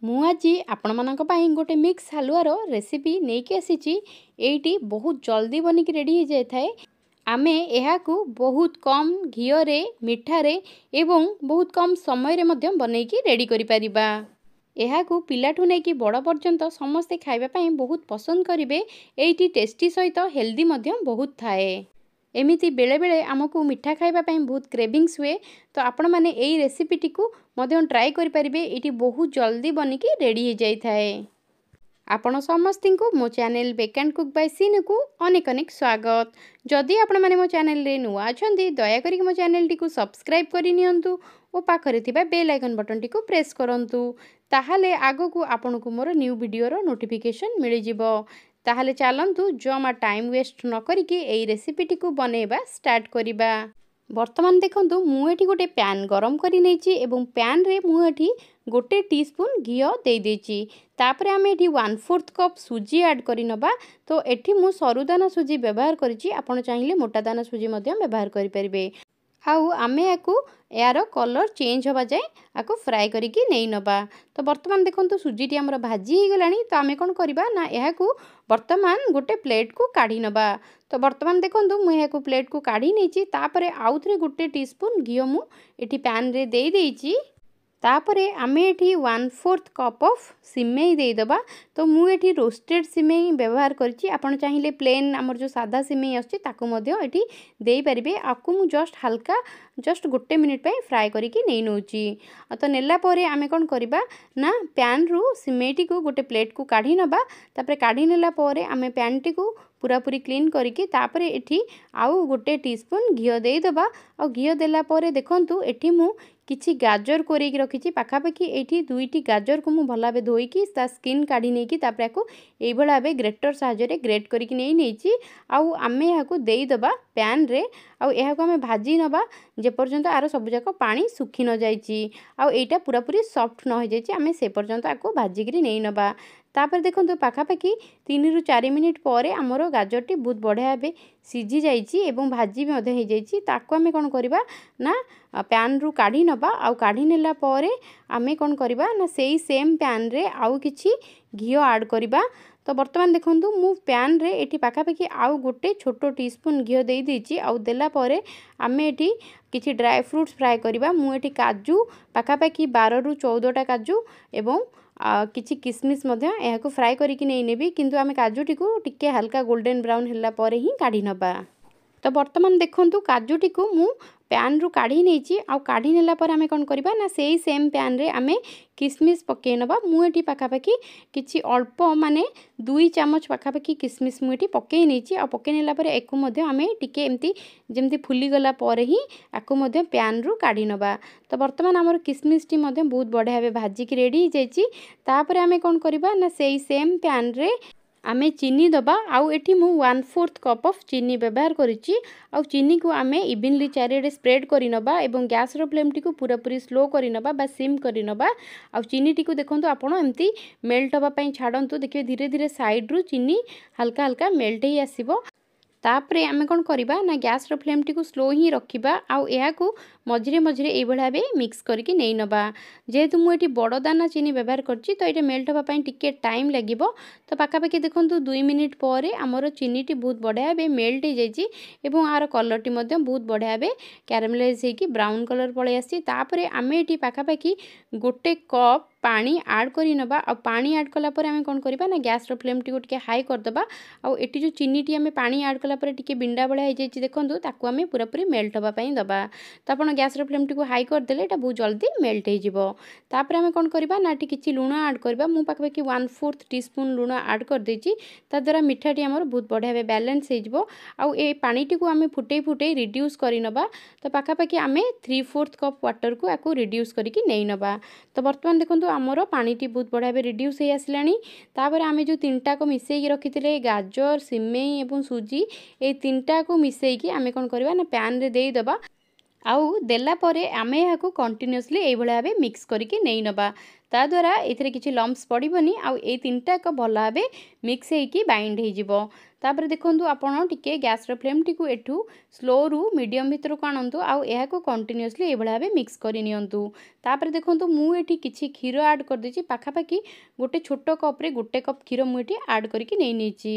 ମୁଁ ଆଜି ଆପଣମାନଙ୍କ ପାଇଁ ଗୋଟେ ମିକ୍ସ ହାଲୁଆର ରେସିପି ନେଇକି ଆସିଛି। ଏଇଟି ବହୁତ ଜଲ୍ଦି ବନିକି ରେଡ଼ି ହେଇଯାଇଥାଏ। ଆମେ ଏହାକୁ ବହୁତ କମ୍ ଘିଅରେ, ମିଠାରେ ଏବଂ ବହୁତ କମ୍ ସମୟରେ ମଧ୍ୟ ବନେଇକି ରେଡ଼ି କରିପାରିବା। ଏହାକୁ ପିଲାଠୁ ନେଇକି ବଡ଼ ପର୍ଯ୍ୟନ୍ତ ସମସ୍ତେ ଖାଇବା ପାଇଁ ବହୁତ ପସନ୍ଦ କରିବେ। ଏଇଟି ଟେଷ୍ଟି ସହିତ ହେଲ୍ଦି ମଧ୍ୟ ବହୁତ ଥାଏ। ଏମିତି ବେଳେବେଳେ ଆମକୁ ମିଠା ଖାଇବା ପାଇଁ ବହୁତ କ୍ରେଭିଂସ୍ ହୁଏ, ତ ଆପଣମାନେ ଏଇ ରେସିପିଟିକୁ ମଧ୍ୟ ଟ୍ରାଏ କରିପାରିବେ। ଏଇଟି ବହୁତ ଜଲ୍ଦି ବନିକି ରେଡ଼ି ହେଇଯାଇଥାଏ। ଆପଣ ସମସ୍ତଙ୍କୁ ମୋ channel bake and cook by ସିନୁକୁ ଅନେକ ଅନେକ ସ୍ୱାଗତ। ଯଦି ଆପଣମାନେ ମୋ ଚ୍ୟାନେଲରେ ନୂଆ ଅଛନ୍ତି, ଦୟାକରି ମୋ ଚ୍ୟାନେଲଟିକୁ ସବସ୍କ୍ରାଇବ୍ କରିନିଅନ୍ତୁ ଓ ପାଖରେ ଥିବା ବେଲ୍ ଆଇକନ୍ ବଟନଟିକୁ ପ୍ରେସ୍ କରନ୍ତୁ। ତାହେଲେ ଆଗକୁ ଆପଣଙ୍କୁ ମୋର ନ୍ୟୁ ଭିଡ଼ିଓର ନୋଟିଫିକେସନ୍ ମିଳିଯିବ। ତାହେଲେ ଚାଲନ୍ତୁ ଜମା ଟାଇମ୍ ୱେଷ୍ଟ ନ କରିକି ଏଇ ରେସିପିଟିକୁ ବନେଇବା ଷ୍ଟାର୍ଟ କରିବା। ବର୍ତ୍ତମାନ ଦେଖନ୍ତୁ, ମୁଁ ଏଠି ଗୋଟେ ପ୍ୟାନ୍ ଗରମ କରି ନେଇଛି ଏବଂ ପ୍ୟାନ୍ରେ ମୁଁ ଏଠି ଗୋଟେ टीस्पून घिओ दे देइछि। तापरे आमे एठी 1/4 कप सुजी ऐड करि नबा। तो एठी मु सरुदाना सुजी व्यवहार करिछि, आपण चाहिले मोटा दाना सुजी मध्य व्यवहार करि परिबे। हाउ आमे याकू यार कलर चेंज होबा जाय आकू फ्राई करिकी नेइ नबा। तो वर्तमान देखंतु सुजीटी हमर भाजी हे गलानी। तो आमे कोन करिबा ना याकू वर्तमान गोटे प्लेट को काढी नबा। तो वर्तमान देखंतु मु याकू प्लेट को काढी नेछि। तापरे आउथरे गोटे टीस्पून घिओ मु एठी पैन रे देई देइछि। तापरे आमे एठी 1/4 कप ऑफ सिमेई दे दबा। तो मु एठी रोस्टेड सिमेई व्यवहार करछि। आपण चाहिले प्लेन हमर जो सादा सिमेई आछि ताकू मध्य एठी देई परिबे। आकू मु जस्ट गोटे मिनिट पे फ्राई करिकी नै नउछि। तो नेला परे आमे कोन करिबा ना पैन रु सिमेईटी को गोटे प्लेट को काढी नबा। तापरे काढी नेला परे आमे पैन टी को पूरा पूरी क्लीन करिकी तापरे एठी आउ गोटे टीस्पून घिओ देई दबा। आ घिओ देला परे देखंतु एठी मु किछि गाजर कोरेकी रखिछि। पाखापाखि एठी 2टी गाजर को मु भला बे धोईकी ता स्किन काढी नेकी तापरे को एई भला बे ग्रेटर साहाय्य ग्रेट करिकी नेइछि। आउ आमे याकू देई दबा पैन रे। आउ याकू आमे भाजी नबा जे पर्यंत आरो सब जाक पानी सुखी न जाइछि। आउ एटा पूरा पूरी सॉफ्ट न हो जाइछि। आमे से पर्यंत आकू भाजी करी नेइ नबा। तापर देखंतु पाखापाखि 3 रु 4 मिनिट परे हमर गाजरटी बहुत बढ़िया बे सिझी जाइछि एवं भाजी भी मधे हो जाइछि। ताकू आमे कोन करिबा ना पैन रु काढी नबा। आउ काढी नेला परे आमे कोन करिबा ना सेई सेम पैन रे आउ किछि घिओ ऐड करिबा। तो वर्तमान देखंतु मु पैन रे एठी पाखापाखि आउ गोटे छोटो टीस्पून घिओ देई देइछि। आउ देला परे आमे एठी किछि ड्राई फ्रूट्स फ्राई करिबा। मु एठी काजू पाखापाखि 12 रु 14 टा काजू एवं किछि किसमिस मध्य एहाको फ्राई करिकी नै नेबी। किंतु आमे काजूटी को टिके हल्का गोल्डन ब्राउन हैला परे ही काढी नबा। तो वर्तमान देखंतु काजूटी को मु पैन रु काढी नेछि। आ काढी नेला पर आमे कोन करिबा ना सेई सेम पैन रे आमे किसमिस पके नबा। मु एठी पाखापाखि किछि अल्प माने 2 चामच पाखापाखि किसमिस मु एठी पके नेछि। आ पके नेला पर एको मध्य आमे टिके एम्ति जेमति फुली गला पर ही आको मध्य पैन रु काढी नबा। तो वर्तमान हमर किसमिस टी मध्य बहुत बढ़िया बे भाजी की रेडी हो जाइछि। तापर आमे कोन करिबा ना सेई सेम पैन रे आमे चीनी दबा। आउ एठी मु 1/4 कप ऑफ चीनी व्यवहार करिछि। आउ चीनी को आमे इवनली चारिडे स्प्रेड करि नबा एवं गैस रो फ्लेम टी को पूरा पूरी स्लो करि नबा बा सिम करि नबा। आउ चीनी टी को देखंतु आपण एम्ति मेल्ट होबा पई छाडंतु। देखिए धीरे धीरे साइड रु चीनी हल्का हल्का मेल्ट ही आसीबो। तापरे आमे कोन करिबा ना गैस रो फ्लेम टी को स्लो ही रखिबा। आउ एहा को मझिरे मझिरे एई भला बे मिक्स करके नै नबा। जेहेतु मु एठी बड़ दाना चीनी व्यवहार करछि तो एटा मेल्ट होबा पई टिके टाइम लागिबो। तो पाखापाखि देखंतु 2 मिनिट परे हमर चीनी टी बहुत बढ़िया बे मेल्ट हो जाइछि एवं आर कलर टी मध्य बहुत बढ़िया बे कैरामेलाइज हेकी ब्राउन कलर पळे आछि। तापरे आमे एठी पाखापाखि गोटे कप पानी ऐड करि नबा। आ पानी ऐड कला पर आमे कोन करिबा ना गैस रो फ्लेम टी को टिके हाई कर दबा। आ एठी जो चीनी टी आमे पानी ऐड कला पर टिके बिंडा बळा हे जाइछि देखंतु ताकू आमे पूरा पूरी मेल्ट होबा पई दबा। तो आपण गैस रो फ्लेम टी को हाई कर देले एटा बहुत जल्दी मेल्ट हे जिवो। तापर आमे कोन करिबा ना टी किछि लूण ऐड करबा। मु पाखापाखि 1/4 टीस्पून लूण ऐड कर देछि। ता द्वारा मिठाटी हमर बहुत बढ़िया बे बैलेंस हे जिवो। आ ए पानी टी को आमे फुटै फुटै रिड्यूस करि नबा। तो पाखापाखि आमे 3/4 कप वाटर को आकू रिड्यूस करिकी नै नबा। तो वर्तमान देखंतु हमर पानी टी बहुत बढ़िया बे रिड्यूस हे आसलानी। तापर आमे जो तीनटा को मिसेई की रखिथिले गाजर सिमेई एवं सुजी ए तीनटा को मिसेई की आमे कोन करबा ना पैन रे देई दबा। आउ देला परे आमे याकू कंटिन्यूअसली एई भला बे मिक्स करिकी नै नबा। ता द्वारा एथिरे किछि लम्प्स पड़िबोनी। आउ ए तीनटा को भला बे मिक्स हेकी बाइंड हे जिवो। तापर देखंतु आपण टिके गैस रो फ्लेम टिकु एठू स्लो रु मीडियम भितर को आणंतु आउ एहा को कंटिन्यूअसली ए भला भाबे मिक्स करि नियंतु। तापर देखंतु मु एठी किछि खीर ऐड कर देछि पाखापाखि गोटे छोट कप रे गोटे कप खीर मु एठी ऐड करके नै नेछि।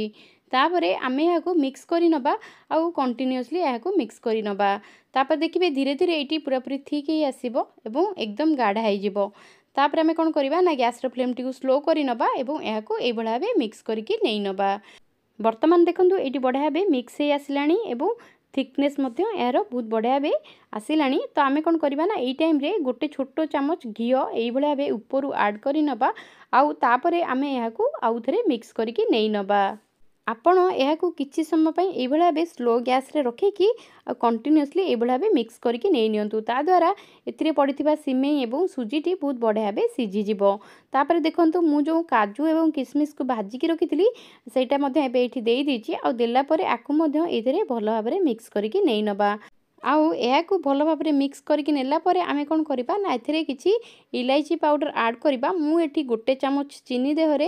तापरे आमे एहा को मिक्स करि नबा आउ कंटिन्यूअसली एहा को मिक्स करि नबा। तापर देखिबे धीरे धीरे एठी पूरा पूरी ठीक हे आसीबो एवं एकदम गाढ़ा हे जिवो। तापर आमे कोन करिबा ना गैस रो फ्लेम टिकु स्लो करि नबा एवं एहा को ए भला भाबे मिक्स करके नै नबा। वर्तमान देखंतु एठी बढ़िया भाबे मिक्स हे आसिलानी एवं थिकनेस मध्य यार बहुत बढ़िया भाबे आसिलानी। तो आमे कोन करिबा ना एई टाइम रे गोटे छोटो चामच घियो एई भला भाबे ऊपर ऐड करि नबा आउ तापरे आमे एहा को आउ थरे मिक्स करके नै नबा। आपण एहा को किछि समय पई एई भला भाबे स्लो गैस रे रखे कि कंटिन्यूअसली एई भला भाबे मिक्स करके नै नियंतु। ता द्वारा एथिरे पडिथिबा सिमेई एवं सुजीटी बहुत बढ़िया भाबे सिझी जिवो। तापर देखंतु मु जो काजू एवं किशमिश को भाजी की रखिथिली सेटा मध्ये एबे एठी देई दिछि आ देला परे आकु मध्ये एथिरे भलो भाबे मिक्स करके नै नबा। आउ एहा को भलो भाबे मिक्स करके नेला परे आमे कोन करिबा ना एथिरे किछि इलायची पाउडर ऐड करिबा। मु एठी गोटे चामच चीनी देहरे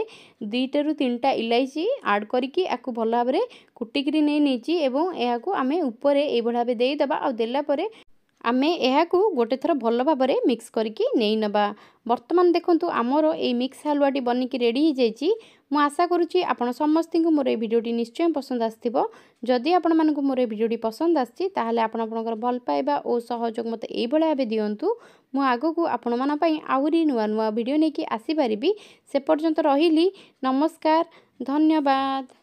2 टू 3टा इलायची ऐड करके आकु भलो भाबे कुटिकरी नै नेछि एवं एहा को आमे ऊपर ए भलो भाबे देई दबा आ देला परे आमे एहा को गोटे थर भलो भाबे मिक्स करके नै नबा। वर्तमान देखंतु आमर ए मिक्स हलवाटी बनिकी रेडी हो जाइछि। मु आशा करूछि आपण समस्त को मोर ए भिडियोटी निश्चय पसंद आस्थिबो। जदि आपण मानकु मोर ए भिडियोटी पसंद आछि ताहाले आपण आपनकर भल पाइबा ओ सहयोग मते एई भला भाबे दियंतु। मु आगो को आपण मान पई आहुरी नुवा नुवा भिडियो नेकी आसी परिबी। से पर्यंत रहिली नमस्कार, धन्यवाद।